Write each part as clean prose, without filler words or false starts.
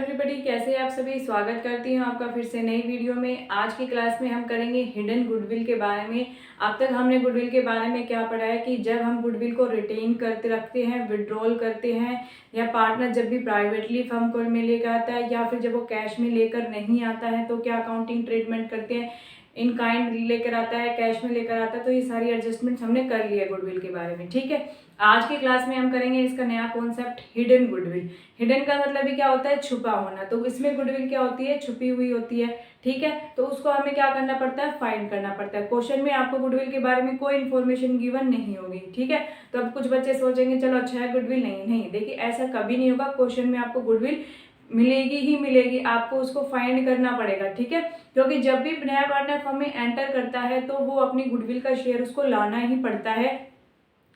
Everybody, कैसे आप सभी। स्वागत करती हूँ आपका फिर से नई वीडियो में। आज की क्लास में हम करेंगे हिडन गुडविल के बारे में। अब तक हमने गुडविल के बारे में क्या पढ़ा है कि जब हम गुडविल को रिटेन करते रखते हैं, विड्रॉल करते हैं, या पार्टनर जब भी प्राइवेटली फर्म को में लेकर आता है या फिर जब वो कैश में लेकर नहीं आता है तो क्या अकाउंटिंग ट्रीटमेंट करते हैं। इन काइंड लेकर आता है, कैश में लेकर आता है, तो ये सारी एडजस्टमेंट्स हमने कर लिया गुडविल के बारे में। ठीक है, आज की क्लास में हम करेंगे इसका नया कॉन्सेप्ट हिडन गुडविल। हिडन का मतलब ही क्या होता है, छुपा होना। तो इसमें गुडविल क्या होती है, छुपी हुई होती है। ठीक है, तो उसको हमें क्या करना पड़ता है, फाइंड करना पड़ता है। क्वेश्चन में आपको गुडविल के बारे में कोई इन्फॉर्मेशन गिवन नहीं होगी। ठीक है, तो अब कुछ बच्चे सोचेंगे चलो अच्छा है गुडविल नहीं, नहीं देखिए ऐसा कभी नहीं होगा। क्वेश्चन में आपको गुडविल मिलेगी ही मिलेगी, आपको उसको फाइंड करना पड़ेगा। ठीक है, क्योंकि जब भी नया पार्टनर फर्म में एंटर करता है तो वो अपनी गुडविल का शेयर उसको लाना ही पड़ता है।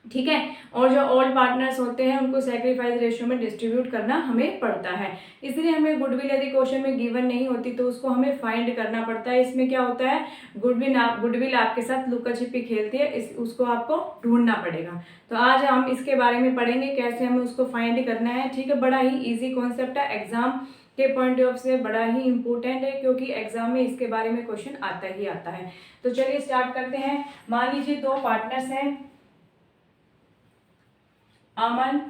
ठीक है, और जो ओल्ड पार्टनर्स होते हैं उनको सैक्रिफाइस रेशियो में डिस्ट्रीब्यूट करना हमें पड़ता है। इसलिए हमें गुडविल यदि क्वेश्चन में गिवन नहीं होती तो उसको हमें फाइंड करना पड़ता है। इसमें क्या होता है, गुडविल आपके साथ लुका छिपी खेलती है, उसको आपको ढूंढना पड़ेगा। तो आज हम इसके बारे में पढ़ेंगे कैसे हमें उसको फाइंड करना है। ठीक है, बड़ा ही ईजी कॉन्सेप्ट है, एग्जाम के पॉइंट ऑफ से बड़ा ही इंपॉर्टेंट है, क्योंकि एग्जाम में इसके बारे में क्वेश्चन आता ही आता है। तो चलिए स्टार्ट करते हैं। मान लीजिए दो पार्टनर्स हैं, अमन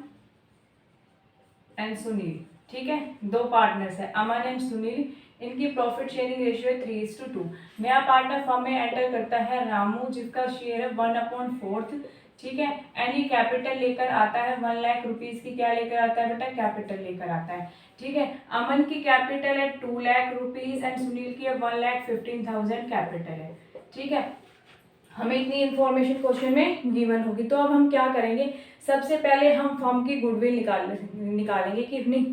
एंड सुनील। ठीक है, दो पार्टनर्स है अमन एंड सुनील। इनकी प्रॉफिट शेयरिंग रेशियो है 3:2। नया पार्टनर फर्म में एंटर करता है रामू, जिसका शेयर है 1/4। ठीक है, एंड ये कैपिटल लेकर आता है 1 लाख रुपीज की। क्या लेकर आता है बेटा, कैपिटल लेकर आता है। ठीक है, अमन की कैपिटल है 2 लाख रुपीज एंड सुनील की है 1,15,000 कैपिटल है। ठीक है, हमें इतनी इंफॉर्मेशन क्वेश्चन में गिवन होगी। तो अब हम क्या करेंगे, सबसे पहले हम फर्म की गुडविल निकालेंगे कि नहीं,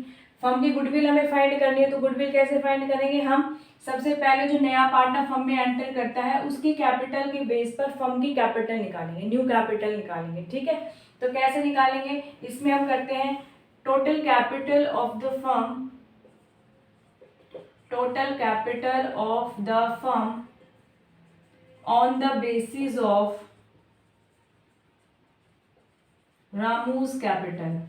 फर्म की गुडविल हमें फाइंड करनी है। तो गुडविल कैसे फाइंड करेंगे, हम सबसे पहले जो नया पार्टनर फर्म में एंटर करता है उसकी कैपिटल के बेस पर फर्म की कैपिटल निकालेंगे, न्यू कैपिटल निकालेंगे। ठीक है, तो कैसे निकालेंगे, इसमें हम करते हैं total capital of the firm, total capital of the firm on the basis of Ramu's capital.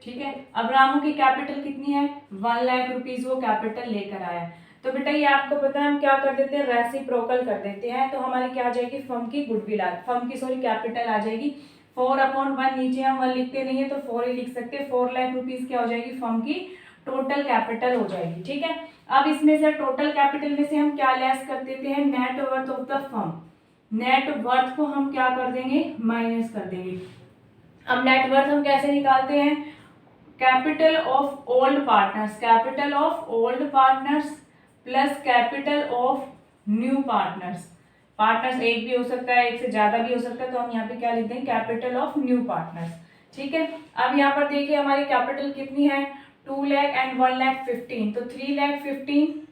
ठीक है, अब रामू की कैपिटल कितनी है, 1 लाख रुपीज वो कैपिटल लेकर आया। तो बेटा ये आपको पता है हम क्या कर देते हैं, रेसिप्रोकल कर देते हैं। तो हमारी क्या आ जाएगी, फर्म की गुडविल फर्म की कैपिटल आ जाएगी 4/1। नीचे हम 1 लिखते नहीं है तो 4 ही लिख सकते हैं। 4 लाख रुपीज क्या हो जाएगी, फर्म की टोटल कैपिटल हो जाएगी। ठीक है, अब इसमें से टोटल कैपिटल में से हम क्या लेस कर देते हैं, net worth of the firm. Net worth को हम क्या कर देंगे, माइनस कर देंगे। अब नेट वर्थ हम कैसे निकालते हैं, capital of old partners, capital of old partners plus capital of new partners. Partners एक भी हो सकता है, एक से ज्यादा भी हो सकता है, तो हम यहाँ पे क्या लिखते हैं, कैपिटल ऑफ न्यू पार्टनर्स। ठीक है, अब यहाँ पर देखिए हमारी कैपिटल कितनी है, 2 लाख एंड 1,15,000, तो 3,15,000।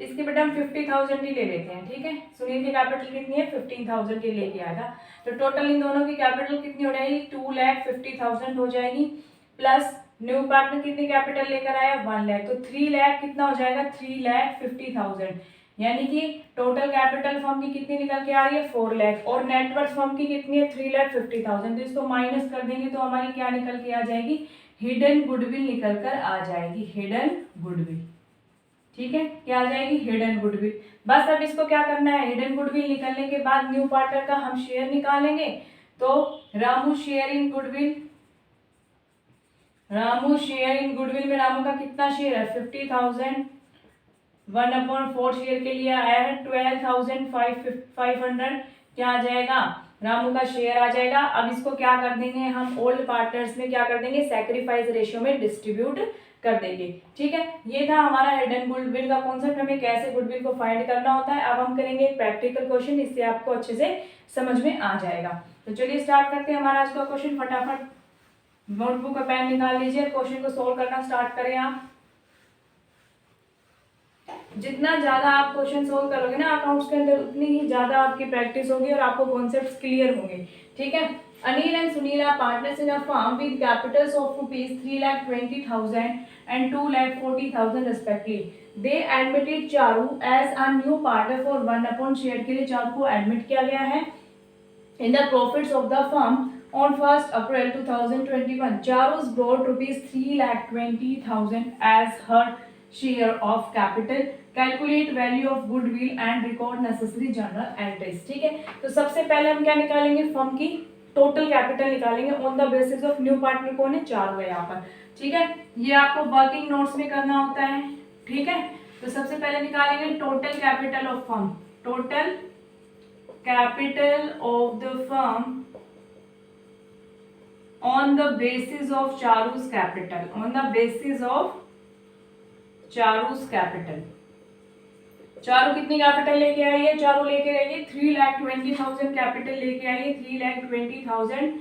इसके बेटा हम 50,000 ही ले लेते हैं। ठीक है, सुनील की कैपिटल कितनी है, 15,000 के लेके आया था। तो टोटल इन दोनों की कैपिटल कितनी हो जाएगी, 2,50,000 हो जाएगी, प्लस न्यू पार्टनर कितनी कैपिटल लेकर आया, 1 लाख। तो 3 लाख कितना हो जाएगा, 3,50,000। यानी कि टोटल कैपिटल फर्म की कितनी निकल के आ रही है, 4 लाख, और नेटवर्थ फर्म की कितनी है, 3,50,000। तो इसको माइनस कर देंगे तो हमारी क्या निकल के आ जाएगी, हिडन गुडविल निकल कर आ जाएगी, हिडन गुडविल। ठीक है, क्या आ जाएगी, हिडन गुडविल। बस अब इसको क्या करना है, हिडन गुडविल निकलने के बाद न्यू पार्टनर का हम शेयर निकालेंगे। तो Ramu share in goodwill, Ramu share in goodwill में रामू का कितना शेयर है, 50,000। 1/4 शेयर के लिए आया है 12,500। क्या आ जाएगा, रामू का शेयर आ जाएगा। अब इसको क्या कर देंगे हम, ओल्ड पार्टनर्स में क्या कर देंगे, सैक्रिफाइस रेशियो में डिस्ट्रीब्यूट कर देंगे। ठीक है, ये था हमारा हिडन गुडविल का कॉन्सेप्ट, हमें कैसे गुडविल को फाइंड करना होता है। अब हम करेंगे एक प्रैक्टिकल क्वेश्चन, इससे आपको अच्छे से समझ में आ जाएगा। तो चलिए स्टार्ट करते हैं हमारा आज का क्वेश्चन। फटाफट नोटबुक और पेन निकाल लीजिए, क्वेश्चन को सोल्व करना स्टार्ट करें आप। जितना ज्यादा आप क्वेश्चन सोल्व करोगे ना अकाउंट्स के अंदर, उतनी ही ज्यादा आपकी प्रैक्टिस होगी और आपको कॉन्सेप्ट्स क्लियर होंगे। ठीक है, Anil and Sunil are partners in a firm with capitals of rupees 3,20,000 and 2,40,000 respectively. They admitted Charu as a new partner for 1/share के लिए चारू को एडमिट किया गया है। In the profits of the firm On 1st April 2021, Charus brought rupees 3,20,000 as her share of capital. Calculate value of goodwill and record necessary journal entries. ठीक है, तो सबसे पहले हम क्या निकालेंगे, फर्म की टोटल कैपिटल निकालेंगे on the basis of new partner कौन है, चारू है यहाँ पर। ठीक है, ये आपको वर्किंग नोट्स में करना होता है। ठीक है, तो सबसे पहले निकालेंगे total capital of firm, total capital of the firm on the basis of Charu's capital, on the basis of Charu's capital। Charu कितनी कैपिटल लेके आई है, चारू लेके आई है 3,20,000 कैपिटल लेके आई है, 3,20,000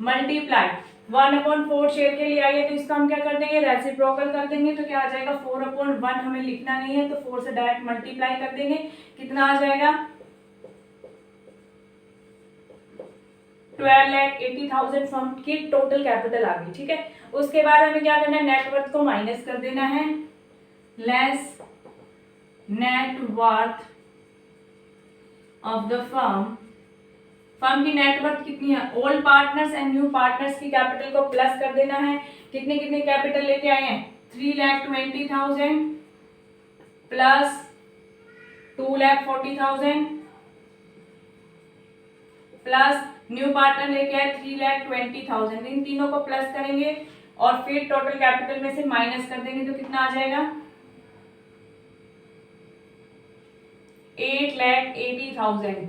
मल्टीप्लाई 1/4 शेयर के लिए आई है, तो इसका हम क्या कर देंगे, रेसिप्रोकल कर देंगे। तो क्या आ जाएगा, 4/1 हमें लिखना नहीं है, तो 4 से डायरेक्ट मल्टीप्लाई कर देंगे, कितना आ जाएगा 12,80,000 फर्म की टोटल कैपिटल आ गई। ठीक है, उसके बाद हमें क्या करना है, नेटवर्थ को माइनस कर देना है, less net worth of the firm. Firm की नेटवर्थ कितनी है, old partners and new partners की कैपिटल को प्लस कर देना है। कितने कितने कैपिटल लेके आए हैं, 3,20,000 प्लस 2,40,000 प्लस न्यू पार्टनर लेके आए 3,20,000, इन तीनों को प्लस करेंगे और फिर टोटल कैपिटल में से माइनस कर देंगे, तो कितना आ जाएगा 8,80,000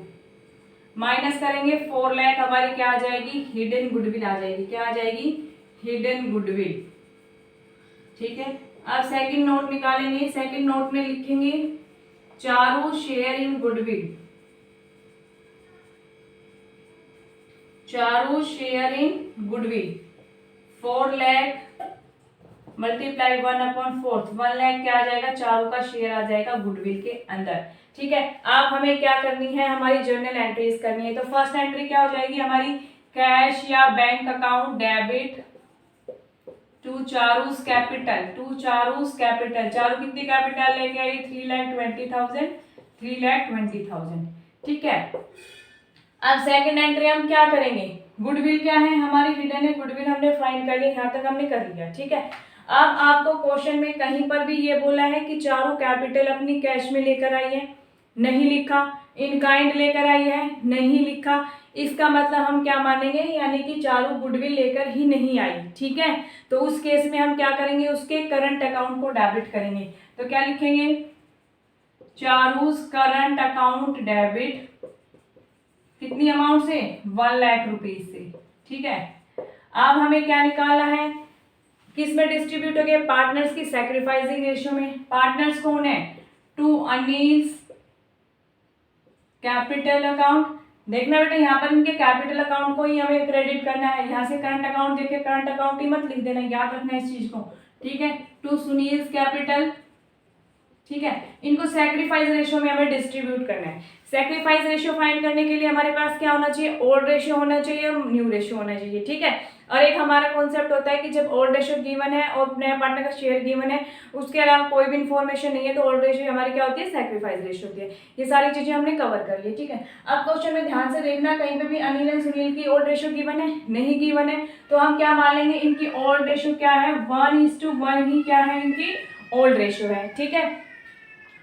माइनस करेंगे 4 लाख, हमारी क्या आ जाएगी, हिडन गुडविल आ जाएगी। क्या आ जाएगी, हिडन गुडविल। ठीक है, अब सेकंड नोट निकालेंगे, सेकंड नोट में लिखेंगे Charu share in goodwill, Charu share in goodwill 4 lakh multiply 1/4, 1 lakh क्या आ जाएगा, चारू का शेयर आ जाएगा गुडविल के अंदर। ठीक है, अब हमें क्या करनी है, हमारी जर्नल एंट्रीज करनी है। तो फर्स्ट एंट्री क्या हो जाएगी हमारी, कैश या bank account debit to Charu's capital, to Charu's capital. Charu कितनी कैपिटल लेके आई, 3,20,000, 3,20,000। ठीक है, अब सेकंड एंट्री हम क्या करेंगे, गुडविल क्या है हमारी, हिडन है, गुडविल हमने फाइंड कर लिया, यहाँ तक हमने कर लिया। ठीक है, अब आपको क्वेश्चन में कहीं पर भी ये बोला है कि चारू कैपिटल अपनी कैश में लेकर आई है, नहीं लिखा, इन काइंड लेकर आई है, नहीं लिखा, इसका मतलब हम क्या मानेंगे, यानी कि चारू गुडविल लेकर ही नहीं आई। ठीक है, तो उस केस में हम क्या करेंगे, उसके करंट अकाउंट को डेबिट करेंगे। तो क्या लिखेंगे, चारूस करंट अकाउंट डेबिट कितनी अमाउंट से, 1 लाख रुपीज से। ठीक है, अब हमें क्या निकालना है, किस में डिस्ट्रीब्यूट हो गए, पार्टनर्स की सैक्रिफाइसिंग रेशियो में। पार्टनर्स कौन है, टू अनिल्स कैपिटल अकाउंट। देखना बेटा, यहाँ पर इनके कैपिटल अकाउंट को ही हमें क्रेडिट करना है, यहाँ से करंट अकाउंट देखे करंट अकाउंट ही मत लिख देना, याद रखना इस चीज को। ठीक है, टू सुनील्स कैपिटल। ठीक है, इनको सैक्रिफाइस रेशियो में हमें डिस्ट्रीब्यूट करना है। सैक्रिफाइस रेशियो फाइंड करने के लिए हमारे पास क्या होना चाहिए, ओल्ड रेशियो होना चाहिए और न्यू रेशियो होना चाहिए। ठीक है, और एक हमारा कॉन्सेप्ट होता है कि जब ओल्ड रेशियो गिवन है और नया पार्टनर का शेयर गिवन है, उसके अलावा कोई भी इन्फॉर्मेशन नहीं है, तो ओल्ड रेशियो हमारी क्या होती है, सैक्रिफाइस रेशियो होती है। ये सारी चीजें हमने कवर कर ली। ठीक है, अब क्वेश्चन में ध्यान से देखना, कहीं पे भी अनिल एंड सुनील की ओल्ड रेशियो गिवन है, नहीं गिवन है, तो हम क्या मान लेंगे, इनकी ओल्ड रेशियो क्या है, 1:1 ही क्या है, इनकी ओल्ड रेशियो है। ठीक है,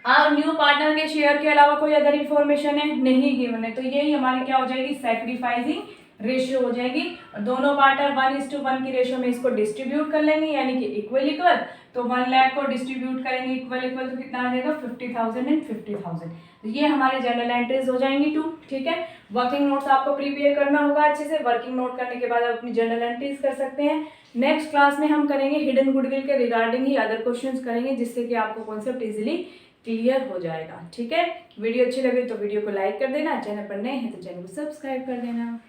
और न्यू पार्टनर के शेयर के अलावा कोई अदर इन्फॉर्मेशन है, नहीं गिवन है, तो यही हमारी क्या हो जाएगी, सैक्रिफाइसिंग रेशियो हो जाएगी। और दोनों पार्टनर 1:1 की रेशियो में इसको डिस्ट्रीब्यूट कर लेंगे, यानी कि इक्वल इक्वल। तो 1 लाख को डिस्ट्रीब्यूट करेंगे इक्वल इक्वल, तो कितना आ जाएगा, 50,000 एंड 50,000। तो ये हमारे जर्नल एंट्रीज हो जाएंगी 2। ठीक है, वर्किंग नोट्स आपको प्रिपेयर करना होगा अच्छे से। वर्किंग नोट करने के बाद आप अपनी जर्नल एंट्रीज कर सकते हैं। नेक्स्ट क्लास में हम करेंगे हिडन गुडविल के रिगार्डिंग ही अदर क्वेश्चंस करेंगे, जिससे कि आपको कॉन्सेप्ट इजीली क्लियर हो जाएगा। ठीक है, वीडियो अच्छी लगे तो वीडियो को लाइक कर देना, चैनल पर नए हैं तो चैनल को सब्सक्राइब कर देना।